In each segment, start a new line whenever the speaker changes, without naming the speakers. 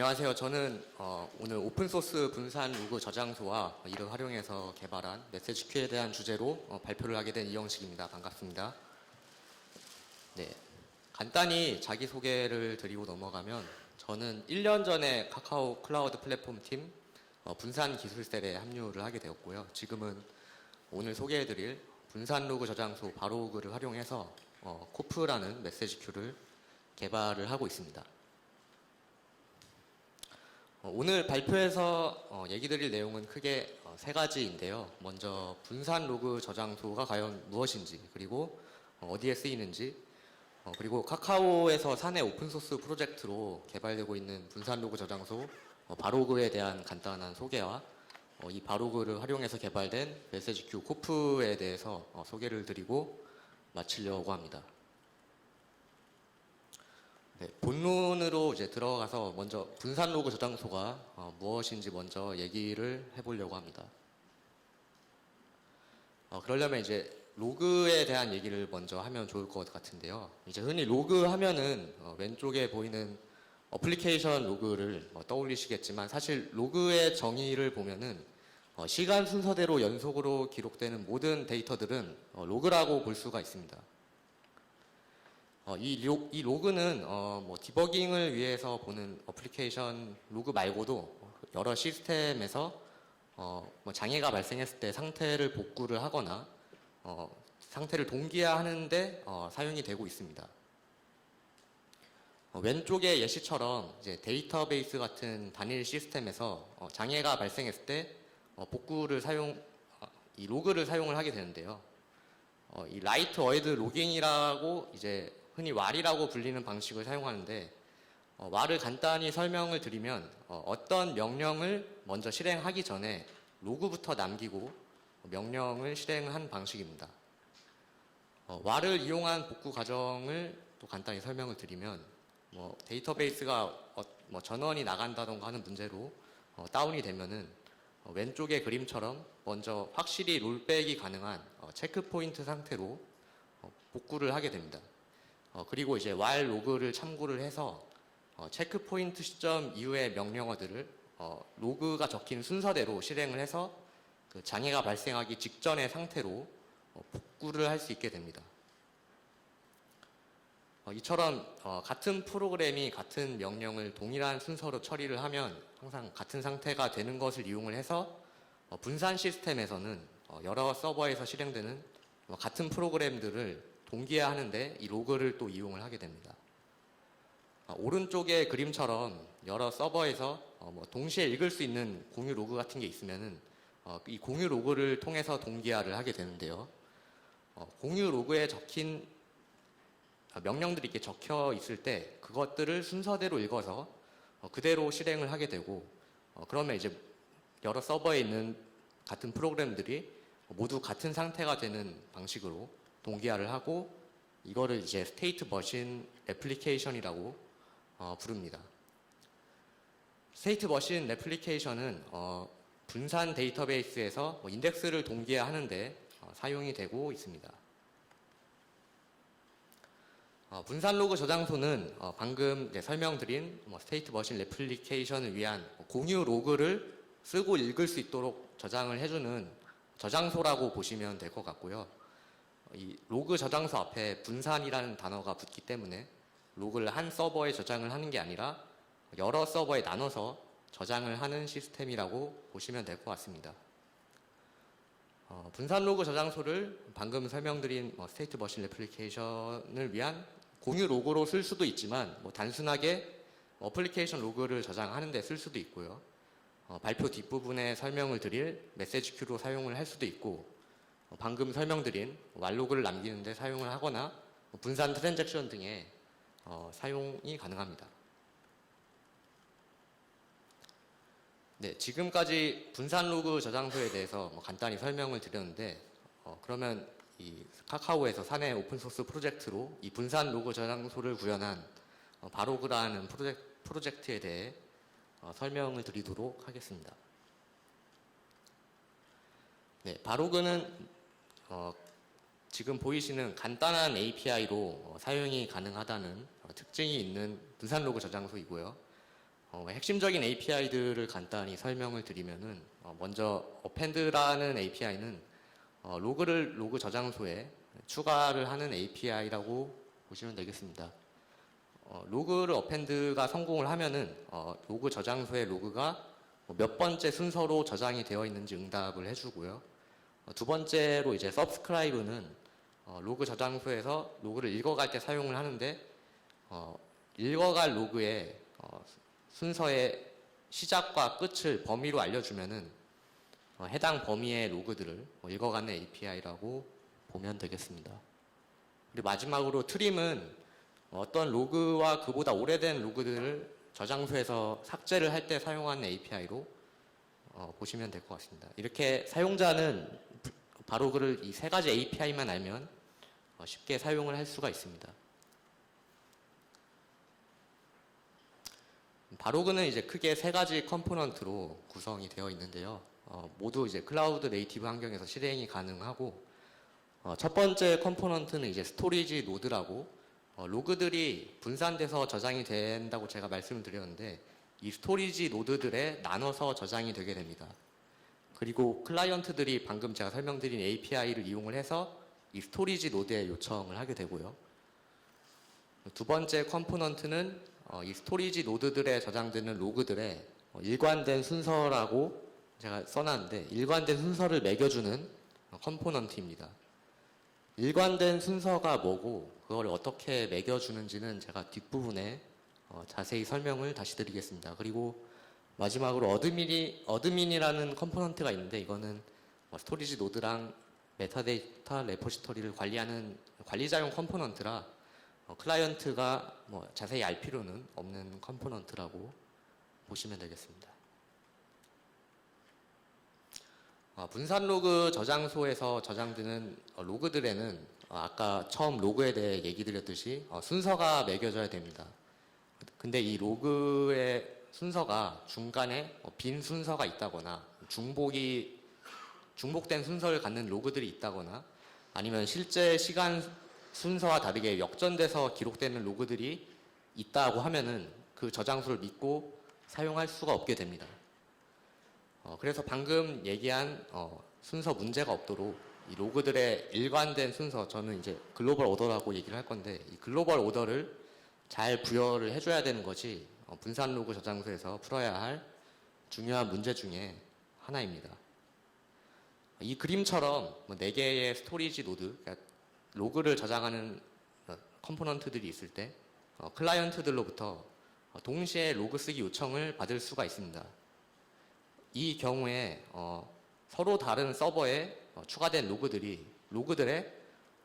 안녕하세요. 저는 오늘 오픈소스 분산 로그 저장소와 이를 활용해서 개발한 메시지 큐에 대한 주제로 발표를 하게 된 이영식입니다. 반갑습니다. 네, 간단히 자기소개를 드리고 넘어가면 저는 1년 전에 카카오 클라우드 플랫폼 팀 분산 기술셀에 합류를 하게 되었고요. 지금은 오늘 소개해드릴 분산 로그 저장소 바로그를 활용해서 코프라는 메시지 큐를 개발을 하고 있습니다. 오늘 발표에서 얘기 드릴 내용은 크게 세 가지인데요. 먼저 분산 로그 저장소가 과연 무엇인지, 그리고 어디에 쓰이는지, 그리고 카카오에서 사내 오픈소스 프로젝트로 개발되고 있는 분산 로그 저장소 바로그에 대한 간단한 소개와 이 바로그를 활용해서 개발된 메시지 큐 코프에 대해서 소개를 드리고 마치려고 합니다. 네, 본론으로 이제 들어가서 먼저 분산 로그 저장소가 무엇인지 먼저 얘기를 해보려고 합니다. 그러려면 이제 로그에 대한 얘기를 먼저 하면 좋을 것 같은데요. 이제 흔히 로그 하면은 왼쪽에 보이는 어플리케이션 로그를 떠올리시겠지만, 사실 로그의 정의를 보면은 시간 순서대로 연속으로 기록되는 모든 데이터들은 로그라고 볼 수가 있습니다. 이 로그는 디버깅을 위해서 보는 어플리케이션 로그 말고도 여러 시스템에서 장애가 발생했을 때 상태를 복구를 하거나 상태를 동기화하는데 사용이 되고 있습니다. 왼쪽의 예시처럼 이제 데이터베이스 같은 단일 시스템에서 장애가 발생했을 때 복구를 이 로그를 사용을 하게 되는데요. 이 라이트 어헤드 로깅이라고 이제 흔히 왈이라고 불리는 방식을 사용하는데, 왈을 간단히 설명을 드리면 어떤 명령을 먼저 실행하기 전에 로그부터 남기고 명령을 실행한 방식입니다. 왈을 이용한 복구 과정을 또 간단히 설명을 드리면, 데이터베이스가 전원이 나간다던가 하는 문제로 다운이 되면은 왼쪽의 그림처럼 먼저 확실히 롤백이 가능한 체크포인트 상태로 복구를 하게 됩니다. 그리고 이제 while 로그를 참고를 해서 체크포인트 시점 이후의 명령어들을 로그가 적힌 순서대로 실행을 해서 그 장애가 발생하기 직전의 상태로 복구를 할 수 있게 됩니다. 이처럼 같은 프로그램이 같은 명령을 동일한 순서로 처리를 하면 항상 같은 상태가 되는 것을 이용을 해서 분산 시스템에서는 여러 서버에서 실행되는 같은 프로그램들을 동기화하는데 이 로그를 또 이용을 하게 됩니다. 오른쪽의 그림처럼 여러 서버에서 동시에 읽을 수 있는 공유 로그 같은 게 있으면은 이 공유 로그를 통해서 동기화를 하게 되는데요. 공유 로그에 적힌 명령들이 이렇게 적혀 있을 때 그것들을 순서대로 읽어서 그대로 실행을 하게 되고, 그러면 이제 여러 서버에 있는 같은 프로그램들이 모두 같은 상태가 되는 방식으로 동기화를 하고, 이거를 이제 스테이트 머신 애플리케이션이라고 부릅니다. 스테이트 머신 애플리케이션은 분산 데이터베이스에서 인덱스를 동기화하는데 사용이 되고 있습니다. 분산 로그 저장소는 방금 설명드린 스테이트 머신 애플리케이션을 위한 공유 로그를 쓰고 읽을 수 있도록 저장을 해주는 저장소라고 보시면 될 것 같고요. 이 로그 저장소 앞에 분산이라는 단어가 붙기 때문에 로그를 한 서버에 저장을 하는 게 아니라 여러 서버에 나눠서 저장을 하는 시스템이라고 보시면 될 것 같습니다. 분산 로그 저장소를 방금 설명드린 스테이트 머신 애플리케이션을 위한 공유 로그로 쓸 수도 있지만 단순하게 어플리케이션 로그를 저장하는 데 쓸 수도 있고요. 발표 뒷부분에 설명을 드릴 메시지 큐로 사용을 할 수도 있고, 방금 설명드린 왈로그를 남기는 데 사용을 하거나 분산 트랜잭션 등에 사용이 가능합니다. 네, 지금까지 분산 로그 저장소에 대해서 간단히 설명을 드렸는데, 그러면 이 카카오에서 사내 오픈소스 프로젝트로 이 분산 로그 저장소를 구현한 바로그라는 프로젝트에 대해 설명을 드리도록 하겠습니다. 네, 바로그는 지금 보이시는 간단한 API로 사용이 가능하다는 특징이 있는 분산 로그 저장소이고요. 핵심적인 API들을 간단히 설명을 드리면은 먼저 append라는 API는 로그를 로그 저장소에 추가를 하는 API라고 보시면 되겠습니다. 로그를 append가 성공을 하면은 로그 저장소의 로그가 몇 번째 순서로 저장이 되어 있는지 응답을 해주고요. 두 번째로 이제 subscribe는 로그 저장소에서 로그를 읽어갈 때 사용을 하는데 읽어갈 로그의 순서의 시작과 끝을 범위로 알려주면은 해당 범위의 로그들을 읽어가는 API라고 보면 되겠습니다. 그리고 마지막으로 트림은 어떤 로그와 그보다 오래된 로그들을 저장소에서 삭제를 할 때 사용하는 API로 보시면 될 것 같습니다. 이렇게 사용자는 바로그를 이 세 가지 API만 알면 쉽게 사용을 할 수가 있습니다. 바로그는 이제 크게 세 가지 컴포넌트로 구성이 되어 있는데요. 모두 이제 클라우드 네이티브 환경에서 실행이 가능하고, 첫 번째 컴포넌트는 이제 스토리지 노드라고 로그들이 분산돼서 저장이 된다고 제가 말씀을 드렸는데 이 스토리지 노드들에 나눠서 저장이 되게 됩니다. 그리고 클라이언트들이 방금 제가 설명드린 API를 이용을 해서 이 스토리지 노드에 요청을 하게 되고요. 두 번째 컴포넌트는 이 스토리지 노드들에 저장되는 로그들의 일관된 순서라고 제가 써놨는데 일관된 순서를 매겨주는 컴포넌트입니다. 일관된 순서가 뭐고 그걸 어떻게 매겨주는지는 제가 뒷부분에 자세히 설명을 다시 드리겠습니다. 그리고 마지막으로 어드민이라는 컴포넌트가 있는데 이거는 스토리지 노드랑 메타데이터 레포지토리를 관리하는 관리자용 컴포넌트라 클라이언트가 자세히 알 필요는 없는 컴포넌트라고 보시면 되겠습니다. 분산 로그 저장소에서 저장되는 로그들에는 아까 처음 로그에 대해 얘기 드렸듯이 순서가 매겨져야 됩니다. 근데 이 로그의 순서가 중간에 빈 순서가 있다거나 중복된 순서를 갖는 로그들이 있다거나 아니면 실제 시간 순서와 다르게 역전돼서 기록되는 로그들이 있다고 하면은 그 저장소를 믿고 사용할 수가 없게 됩니다. 그래서 방금 얘기한 순서 문제가 없도록 이 로그들의 일관된 순서, 저는 이제 글로벌 오더라고 얘기를 할 건데 이 글로벌 오더를 잘 부여를 해줘야 되는 것이 분산 로그 저장소에서 풀어야 할 중요한 문제 중에 하나입니다. 이 그림처럼 4개의 스토리지 노드, 그러니까 로그를 저장하는 컴포넌트들이 있을 때 클라이언트들로부터 동시에 로그 쓰기 요청을 받을 수가 있습니다. 이 경우에 서로 다른 서버에 추가된 로그들의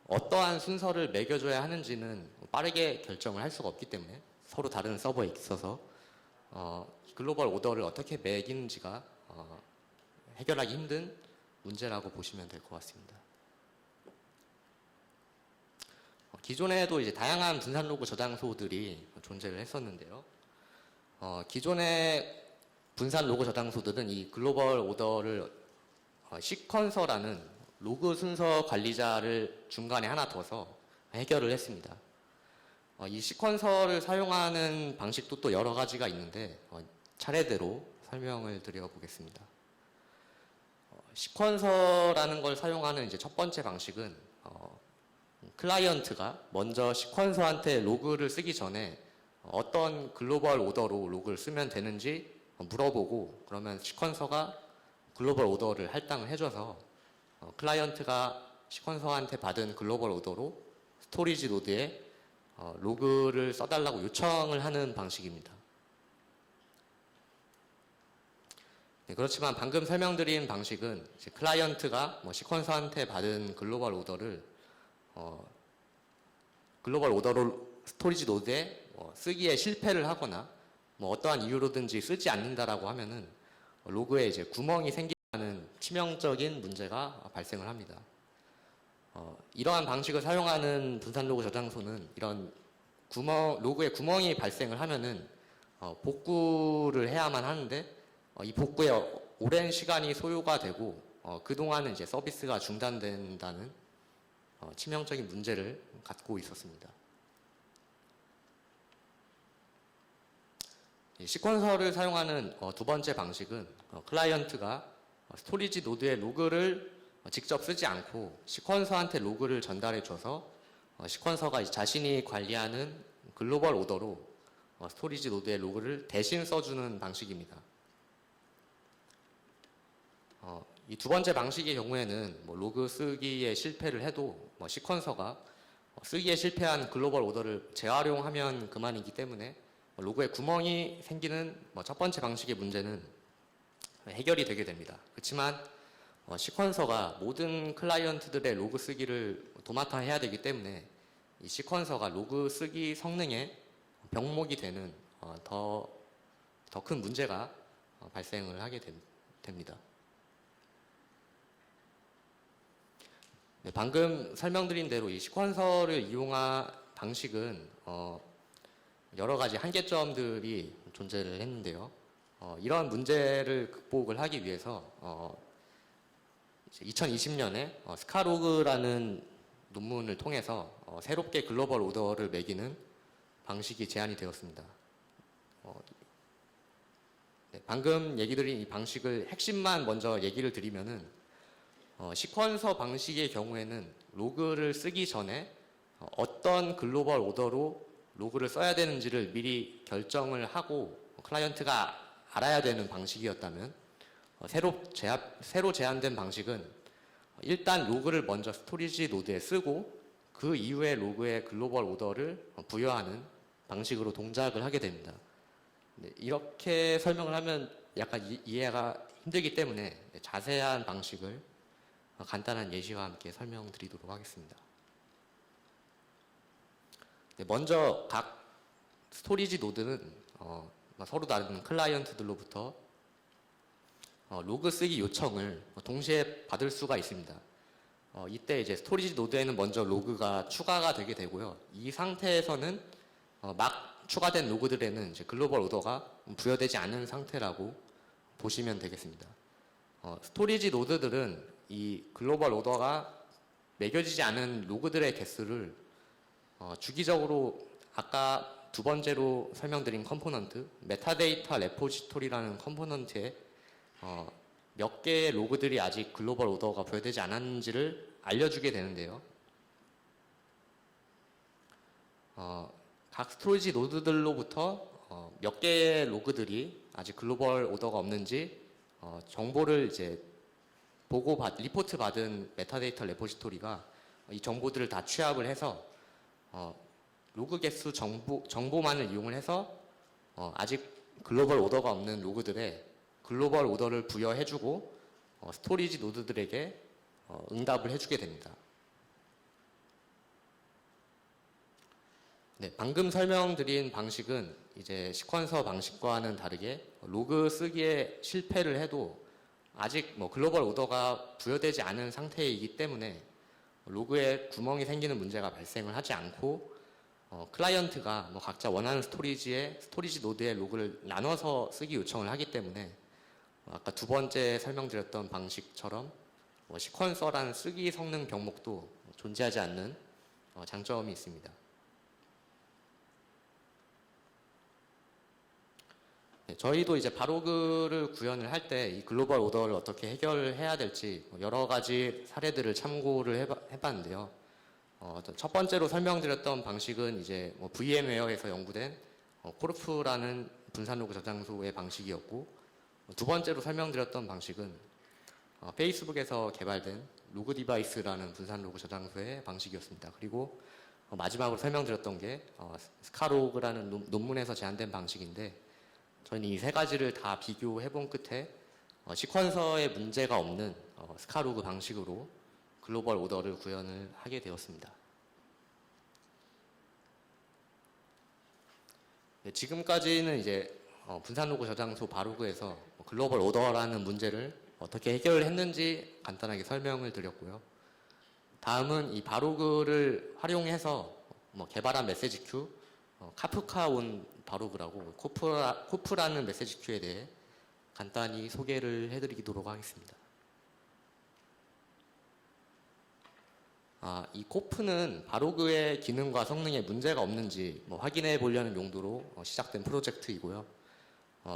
어떠한 순서를 매겨줘야 하는지는 빠르게 결정을 할 수가 없기 때문에 서로 다른 서버에 있어서 글로벌 오더를 어떻게 매기는지가 해결하기 힘든 문제라고 보시면 될 것 같습니다. 기존에도 이제 다양한 분산 로그 저장소들이 존재를 했었는데요. 기존의 분산 로그 저장소들은 이 글로벌 오더를 시퀀서라는 로그 순서 관리자를 중간에 하나 둬서 해결을 했습니다. 이 시퀀서를 사용하는 방식도 또 여러 가지가 있는데 차례대로 설명을 드려보겠습니다. 시퀀서라는 걸 사용하는 이제 첫 번째 방식은 클라이언트가 먼저 시퀀서한테 로그를 쓰기 전에 어떤 글로벌 오더로 로그를 쓰면 되는지 물어보고 그러면 시퀀서가 글로벌 오더를 할당을 해줘서 클라이언트가 시퀀서한테 받은 글로벌 오더로 스토리지 노드에 로그를 써달라고 요청을 하는 방식입니다. 네, 그렇지만 방금 설명드린 방식은 이제 클라이언트가 시퀀서한테 받은 글로벌 오더를 스토리지 노드에 쓰기에 실패를 하거나 어떠한 이유로든지 쓰지 않는다라고 하면은 로그에 이제 구멍이 생기는 치명적인 문제가 발생을 합니다. 이러한 방식을 사용하는 분산 로그 저장소는 이런 로그에 구멍이 발생을 하면은 복구를 해야만 하는데 이 복구에 오랜 시간이 소요가 되고 그동안은 이제 서비스가 중단된다는 치명적인 문제를 갖고 있었습니다. 이 시퀀서를 사용하는 두 번째 방식은 클라이언트가 스토리지 노드의 로그를 직접 쓰지 않고 시퀀서한테 로그를 전달해 줘서 시퀀서가 자신이 관리하는 글로벌 오더로 스토리지 노드의 로그를 대신 써주는 방식입니다. 이 두 번째 방식의 경우에는 로그 쓰기에 실패를 해도 시퀀서가 쓰기에 실패한 글로벌 오더를 재활용하면 그만이기 때문에 로그에 구멍이 생기는 첫 번째 방식의 문제는 해결이 되게 됩니다. 그렇지만 시퀀서가 모든 클라이언트들의 로그 쓰기를 도맡아 해야 되기 때문에 이 시퀀서가 로그 쓰기 성능에 병목이 되는 더 큰 문제가 발생을 하게 됩니다. 네, 방금 설명드린 대로 이 시퀀서를 이용한 방식은 여러 가지 한계점들이 존재를 했는데요. 이런 문제를 극복을 하기 위해서 2020년에 스카로그라는 논문을 통해서 새롭게 글로벌 오더를 매기는 방식이 제안이 되었습니다. 네, 방금 얘기 드린 이 방식을 핵심만 먼저 얘기를 드리면은 시퀀서 방식의 경우에는 로그를 쓰기 전에 어떤 글로벌 오더로 로그를 써야 되는지를 미리 결정을 하고 클라이언트가 알아야 되는 방식이었다면 새로 제안된 방식은 일단 로그를 먼저 스토리지 노드에 쓰고 그 이후에 로그에 글로벌 오더를 부여하는 방식으로 동작을 하게 됩니다. 네, 이렇게 설명을 하면 약간 이해가 힘들기 때문에 자세한 방식을 간단한 예시와 함께 설명드리도록 하겠습니다. 네, 먼저 각 스토리지 노드는 서로 다른 클라이언트들로부터 로그 쓰기 요청을 동시에 받을 수가 있습니다. 이때 이제 스토리지 노드에는 먼저 로그가 추가가 되게 되고요. 이 상태에서는 막 추가된 로그들에는 이제 글로벌 오더가 부여되지 않은 상태라고 보시면 되겠습니다. 스토리지 노드들은 이 글로벌 오더가 매겨지지 않은 로그들의 개수를 주기적으로 아까 두 번째로 설명드린 컴포넌트 메타데이터 레포지토리라는 컴포넌트에 몇 개의 로그들이 아직 글로벌 오더가 부여되지 않았는지를 알려주게 되는데요. 각 스토리지 노드들로부터 몇 개의 로그들이 아직 글로벌 오더가 없는지 정보를 이제 리포트 받은 메타데이터 레포지토리가 이 정보들을 다 취합을 해서 로그 개수 정보만을 이용을 해서 아직 글로벌 오더가 없는 로그들에 글로벌 오더를 부여해주고 스토리지 노드들에게 응답을 해주게 됩니다. 네, 방금 설명드린 방식은 이제 시퀀서 방식과는 다르게 로그 쓰기에 실패를 해도 아직 글로벌 오더가 부여되지 않은 상태이기 때문에 로그에 구멍이 생기는 문제가 발생을 하지 않고 클라이언트가 각자 원하는 스토리지 노드의 로그를 나눠서 쓰기 요청을 하기 때문에 아까 두 번째 설명드렸던 방식처럼 시퀀서라는 쓰기 성능 병목도 존재하지 않는 장점이 있습니다. 네, 저희도 이제 바로그를 구현을 할 때 이 글로벌 오더를 어떻게 해결해야 될지 여러 가지 사례들을 참고를 해봤는데요. 첫 번째로 설명드렸던 방식은 이제 VM웨어에서 연구된 코르프라는 분산 로그 저장소의 방식이었고, 두 번째로 설명드렸던 방식은 페이스북에서 개발된 로그 디바이스라는 분산 로그 저장소의 방식이었습니다. 그리고 마지막으로 설명드렸던 게 스카로그라는 논문에서 제안된 방식인데, 저희는 이 세 가지를 다 비교해 본 끝에 시퀀서에 문제가 없는 스카로그 방식으로 글로벌 오더를 구현을 하게 되었습니다. 네, 지금까지는 이제 분산 로그 저장소 바로그에서 글로벌 오더라는 문제를 어떻게 해결을 했는지 간단하게 설명을 드렸고요. 다음은 이 바로그를 활용해서 개발한 메시지 큐, 카프카 온 바로그라고 코프라는 메시지 큐에 대해 간단히 소개를 해드리도록 하겠습니다. 이 코프는 바로그의 기능과 성능에 문제가 없는지 확인해 보려는 용도로 시작된 프로젝트이고요.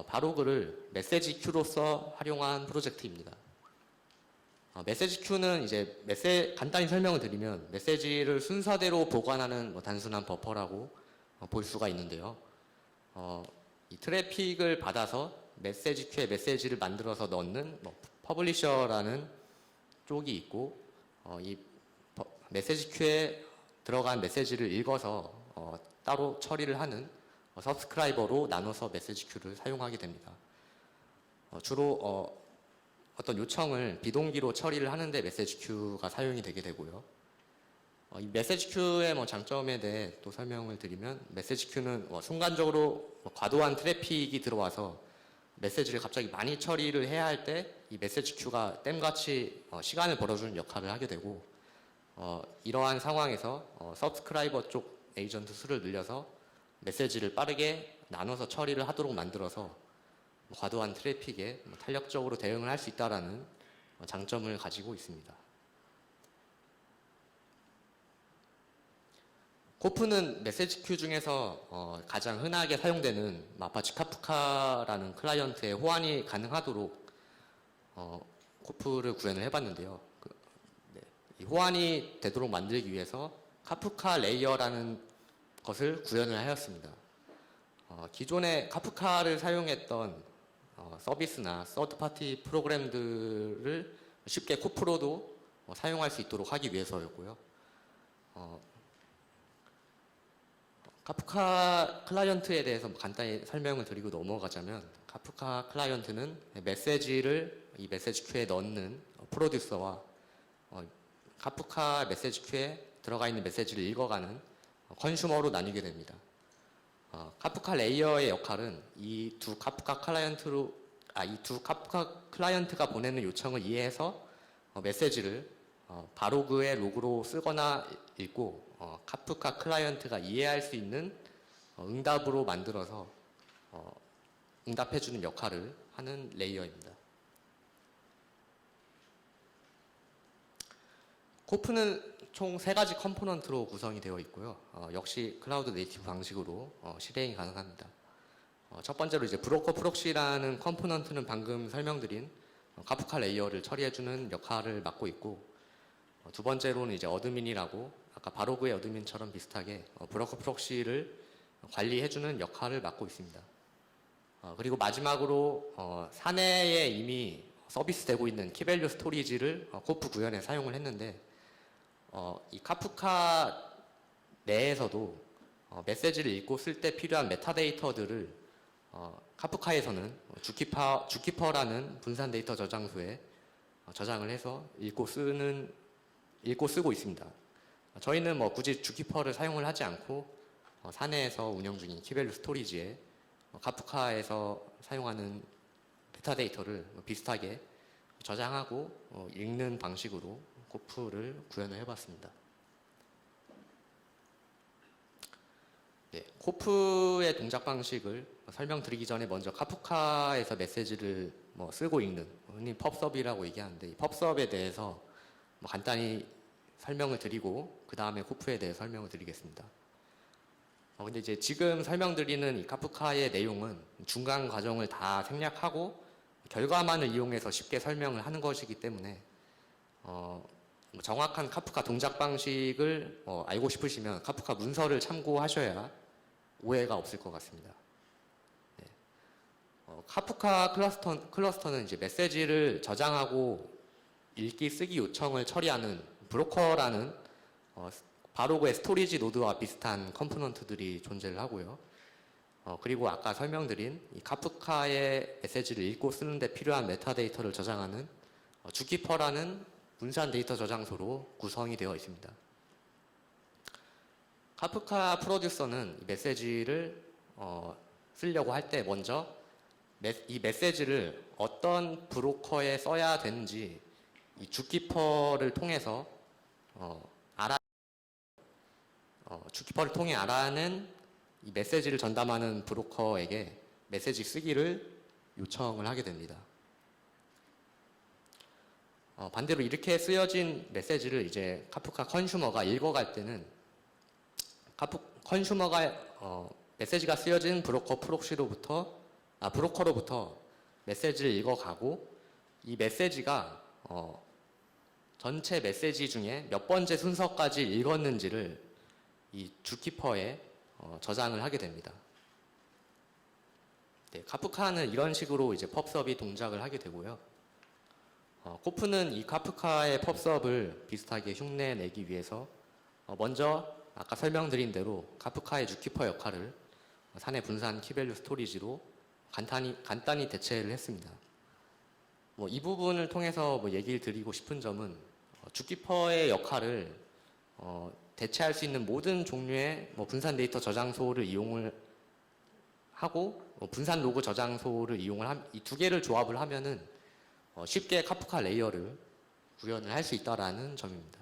바로그를 메시지 큐로서 활용한 프로젝트입니다. 메시지 큐는 이제 간단히 설명을 드리면 메시지를 순서대로 보관하는 단순한 버퍼라고 볼 수가 있는데요. 이 트래픽을 받아서 메시지 큐에 메시지를 만들어서 넣는 퍼블리셔라는 쪽이 있고, 이 메시지 큐에 들어간 메시지를 읽어서 따로 처리를 하는 서브스크라이버로 나눠서 메시지 큐를 사용하게 됩니다. 주로 어떤 요청을 비동기로 처리를 하는데 메시지 큐가 사용이 되게 되고요. 이 메시지 큐의 장점에 대해 또 설명을 드리면, 메시지 큐는 순간적으로 과도한 트래픽이 들어와서 메시지를 갑자기 많이 처리를 해야 할 때 이 메시지 큐가 땜같이 시간을 벌어주는 역할을 하게 되고, 이러한 상황에서 서브스크라이버 쪽 에이전트 수를 늘려서 메시지를 빠르게 나눠서 처리를 하도록 만들어서 과도한 트래픽에 탄력적으로 대응을 할 수 있다는 장점을 가지고 있습니다. 코프는 메시지 큐 중에서 가장 흔하게 사용되는 아파치 카프카라는 클라이언트의 호환이 가능하도록 코프를 구현을 해봤는데요. 이 호환이 되도록 만들기 위해서 카프카 레이어라는 것을 구현을 하였습니다. 기존에 카프카를 사용했던 서비스나 서드파티 프로그램들을 쉽게 코프로도 사용할 수 있도록 하기 위해서였고요. 카프카 클라이언트에 대해서 간단히 설명을 드리고 넘어가자면, 카프카 클라이언트는 이 메시지 큐에 넣는 프로듀서와 카프카 메시지 큐에 들어가 있는 메시지를 읽어가는 컨슈머로 나뉘게 됩니다. 카프카 레이어의 역할은 이 두 카프카 클라이언트가 보내는 요청을 이해해서 메시지를 바로그의 로그로 쓰거나 읽고 카프카 클라이언트가 이해할 수 있는 응답으로 만들어서 응답해주는 역할을 하는 레이어입니다. 코프는 총 3가지 컴포넌트로 구성이 되어 있고요. 역시 클라우드 네이티브 방식으로 실행이 가능합니다. 첫 번째로 이제 브로커 프록시라는 컴포넌트는 방금 설명드린 카프카 레이어를 처리해주는 역할을 맡고 있고, 두 번째로는 이제 어드민이라고 아까 바로그의 어드민처럼 비슷하게 브로커 프록시를 관리해주는 역할을 맡고 있습니다. 그리고 마지막으로 사내에 이미 서비스되고 있는 키밸류 스토리지를 코프 구현에 사용을 했는데, 이 카프카 내에서도 메시지를 읽고 쓸 때 필요한 메타데이터들을 카프카에서는 주키퍼라는 분산 데이터 저장소에 저장을 해서 읽고 쓰고 있습니다. 저희는 굳이 주키퍼를 사용을 하지 않고 사내에서 운영 중인 키밸류 스토리지에 카프카에서 사용하는 메타데이터를 비슷하게 저장하고 읽는 방식으로 코프를 구현을 해봤습니다. 네, 코프의 동작 방식을 설명드리기 전에 먼저 카프카에서 메시지를 쓰고 읽는, 흔히 펍섭이라고 얘기하는데, 이 펍섭에 대해서 간단히 설명을 드리고 그 다음에 코프에 대해 설명을 드리겠습니다. 근데 이제 지금 설명드리는 이 카프카의 내용은 중간 과정을 다 생략하고 결과만을 이용해서 쉽게 설명을 하는 것이기 때문에 정확한 카프카 동작 방식을 알고 싶으시면 카프카 문서를 참고하셔야 오해가 없을 것 같습니다. 네. 카프카 클러스터는 이제 메시지를 저장하고 읽기 쓰기 요청을 처리하는 브로커라는 바로그의 스토리지 노드와 비슷한 컴포넌트들이 존재를 하고요. 그리고 아까 설명드린 이 카프카의 메시지를 읽고 쓰는데 필요한 메타데이터를 저장하는 주키퍼라는 분산 데이터 저장소로 구성이 되어 있습니다. 카프카 프로듀서는 이 메시지를 쓰려고 할 때 먼저 이 메시지를 어떤 브로커에 써야 되는지 이 주키퍼를 통해서 주키퍼를 통해 알아낸 이 메시지를 전담하는 브로커에게 메시지 쓰기를 요청을 하게 됩니다. 반대로 이렇게 쓰여진 메시지를 이제 카프카 컨슈머가 읽어갈 때는 컨슈머가 메시지가 쓰여진 브로커 프록시로부터 브로커로부터 메시지를 읽어가고 이 메시지가 전체 메시지 중에 몇 번째 순서까지 읽었는지를 이 주키퍼에 저장을 하게 됩니다. 네, 카프카는 이런 식으로 이제 펍섭이 동작을 하게 되고요. 코프는 이 카프카의 펍섭을 비슷하게 흉내내기 위해서 먼저 아까 설명드린 대로 카프카의 주키퍼 역할을 사내 분산 키밸류 스토리지로 간단히 대체를 했습니다. 이 부분을 통해서 얘기를 드리고 싶은 점은 주키퍼의 역할을 대체할 수 있는 모든 종류의 분산 데이터 저장소를 이용을 하고 분산 로그 저장소를 이용을 이 두 개를 조합을 하면은 쉽게 카프카 레이어를 구현을 할 수 있다라는 점입니다.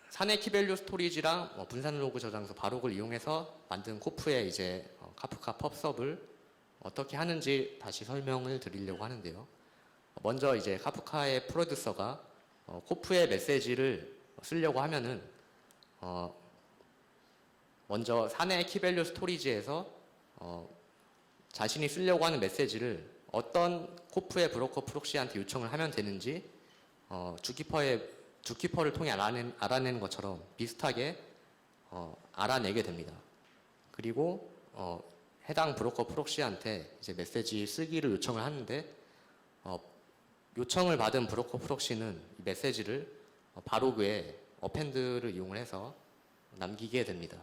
사내 키밸류 스토리지랑 분산 로그 저장소 바록을 이용해서 만든 코프의 이제 카프카 펍섭을 어떻게 하는지 다시 설명을 드리려고 하는데요. 먼저 이제 카프카의 프로듀서가 코프의 메시지를 쓰려고 하면은 먼저 사내 키밸류 스토리지에서 자신이 쓰려고 하는 메시지를 어떤 코프의 브로커 프록시한테 요청을 하면 되는지 주키퍼를 통해 알아내는 것처럼 비슷하게 알아내게 됩니다. 그리고 해당 브로커 프록시한테 이제 메시지 쓰기를 요청을 하는데 요청을 받은 브로커 프록시는 이 메시지를 바로그에 어펜드를 이용을 해서 남기게 됩니다.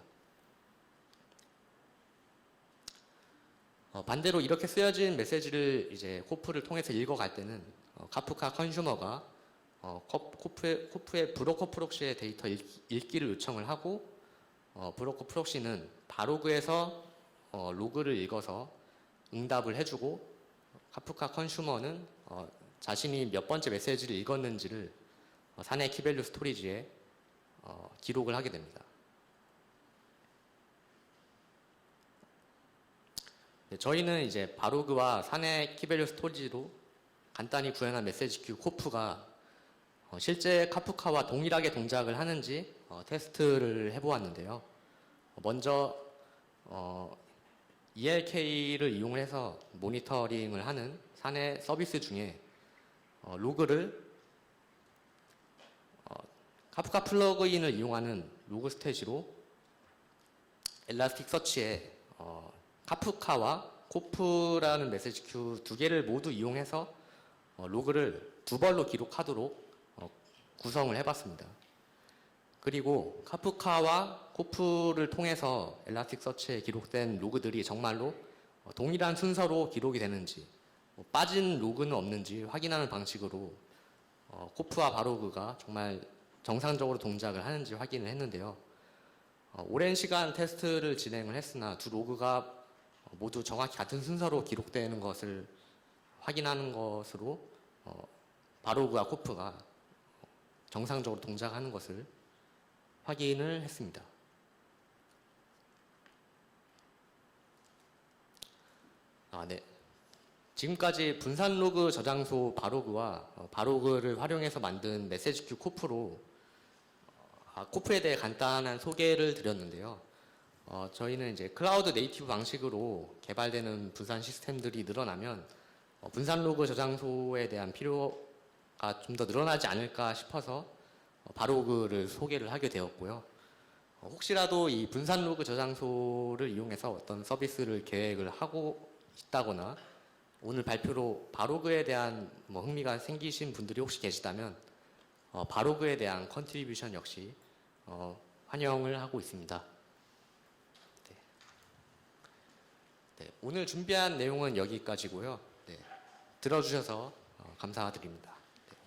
반대로 이렇게 쓰여진 메시지를 이제 코프를 통해서 읽어갈 때는 카프카 컨슈머가 코프의 브로커 프록시의 데이터 읽기를 요청을 하고 브로커 프록시는 바로그에서 로그를 읽어서 응답을 해주고 카프카 컨슈머는 자신이 몇 번째 메시지를 읽었는지를 사내 키밸류 스토리지에 기록을 하게 됩니다. 네, 저희는 이제 바로그와 사내 키밸류 스토리지로 간단히 구현한 메시지 큐 코프가 실제 카프카와 동일하게 동작을 하는지 테스트를 해보았는데요. 먼저 ELK를 이용해서 모니터링을 하는 사내 서비스 중에 로그를 카프카 플러그인을 이용하는 로그 스테이지로 엘라스틱서치에 카프카와 코프라는 메시지 큐 두 개를 모두 이용해서 로그를 두 벌로 기록하도록 구성을 해봤습니다. 그리고 카프카와 코프를 통해서 엘라스틱서치에 기록된 로그들이 정말로 동일한 순서로 기록이 되는지 빠진 로그는 없는지 확인하는 방식으로 코프와 바로그가 정말 정상적으로 동작을 하는지 확인을 했는데요. 오랜 시간 테스트를 진행을 했으나 두 로그가 모두 정확히 같은 순서로 기록되는 것을 확인하는 것으로 바로그와 코프가 정상적으로 동작하는 것을 확인을 했습니다. 네. 지금까지 분산 로그 저장소 바로그와 바로그를 활용해서 만든 메시지 큐 코프로 코프에 대해 간단한 소개를 드렸는데요. 저희는 이제 클라우드 네이티브 방식으로 개발되는 분산 시스템들이 늘어나면 분산 로그 저장소에 대한 필요가 좀 더 늘어나지 않을까 싶어서 바로그를 소개를 하게 되었고요. 혹시라도 이 분산 로그 저장소를 이용해서 어떤 서비스를 계획을 하고 있다거나 오늘 발표로 바로그에 대한 흥미가 생기신 분들이 혹시 계시다면 바로그에 대한 컨트리뷰션 역시 환영을 하고 있습니다. 네, 오늘 준비한 내용은 여기까지고요. 네, 들어주셔서 감사드립니다.